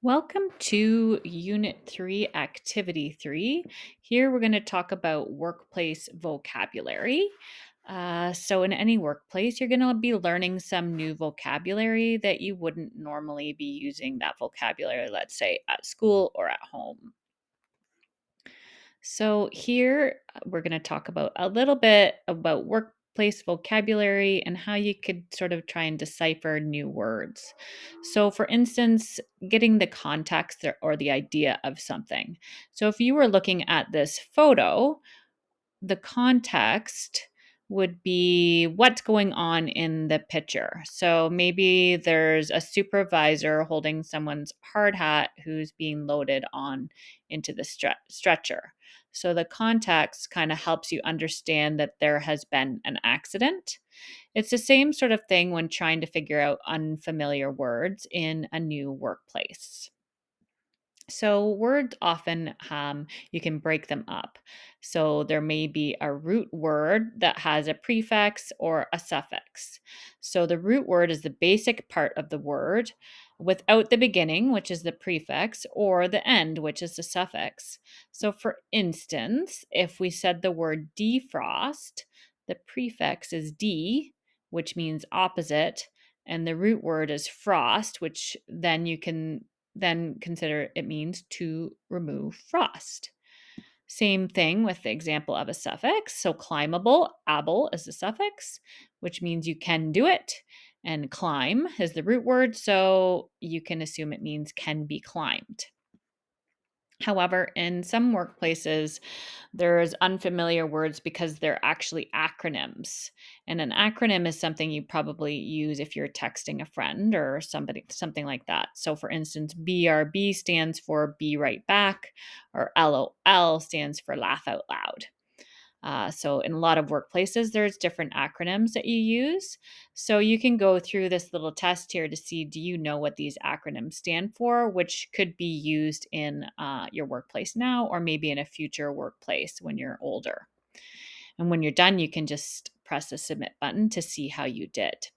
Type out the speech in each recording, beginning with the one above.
Welcome to Unit 3, Activity 3. Here we're going to talk about workplace vocabulary. In any workplace, you're going to be learning some new vocabulary that you wouldn't normally be using that vocabulary, let's say at school or at home. So, here we're going to talk about a little bit about workplace vocabulary and how you could sort of try and decipher new words. So, for instance, getting the context or the idea of something. So, if you were looking at this photo, the context would be what's going on in the picture. So maybe there's a supervisor holding someone's hard hat who's being loaded on into the stretcher. So the context kind of helps you understand that there has been an accident. It's the same sort of thing when trying to figure out unfamiliar words in a new workplace. So words often you can break them up. So there may be a root word that has a prefix or a suffix. So the root word is the basic part of the word without the beginning, which is the prefix, or the end, which is the suffix. So for instance, if we said the word defrost, the prefix is D, which means opposite, and the root word is frost, which then consider it means to remove frost. Same thing with the example of a suffix. So climbable, able is the suffix, which means you can do it. And climb is the root word, so you can assume it means can be climbed. However, in some workplaces, there's unfamiliar words because they're actually acronyms. And an acronym is something you probably use if you're texting a friend or something like that. So for instance, BRB stands for be right back, or LOL stands for laugh out loud. So, in a lot of workplaces, there's different acronyms that you use. So, you can go through this little test here to see do you know what these acronyms stand for, which could be used in your workplace now or maybe in a future workplace when you're older. And when you're done, you can just press the submit button to see how you did.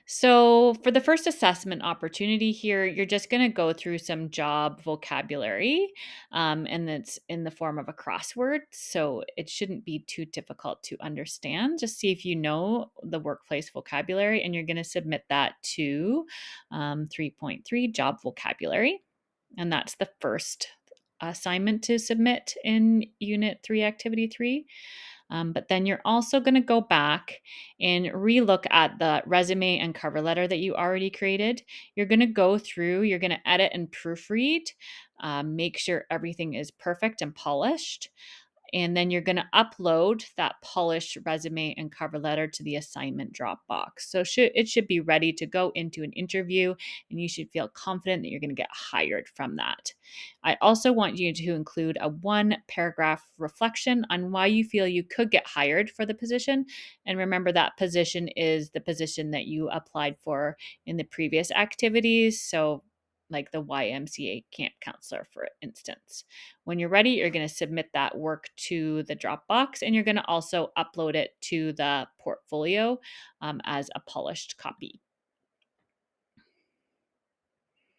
So, for the first assessment opportunity here, you're just going to go through some job vocabulary, and it's in the form of a crossword. So, it shouldn't be too difficult to understand. Just see if you know the workplace vocabulary, and you're going to submit that to 3.3 job vocabulary. And that's the first assignment to submit in Unit 3, Activity 3. But then you're also going to go back and relook at the resume and cover letter that you already created. You're going to go through, you're going to edit and proofread, make sure everything is perfect and polished. And then you're going to upload that polished resume and cover letter to the assignment Dropbox. So it should be ready to go into an interview, and you should feel confident that you're going to get hired from that. I also want you to include a 1-paragraph reflection on why you feel you could get hired for the position. And remember, that position is the position that you applied for in the previous activities. So like the YMCA camp counselor, for instance. When you're ready, you're going to submit that work to the Dropbox, and you're going to also upload it to the portfolio as a polished copy.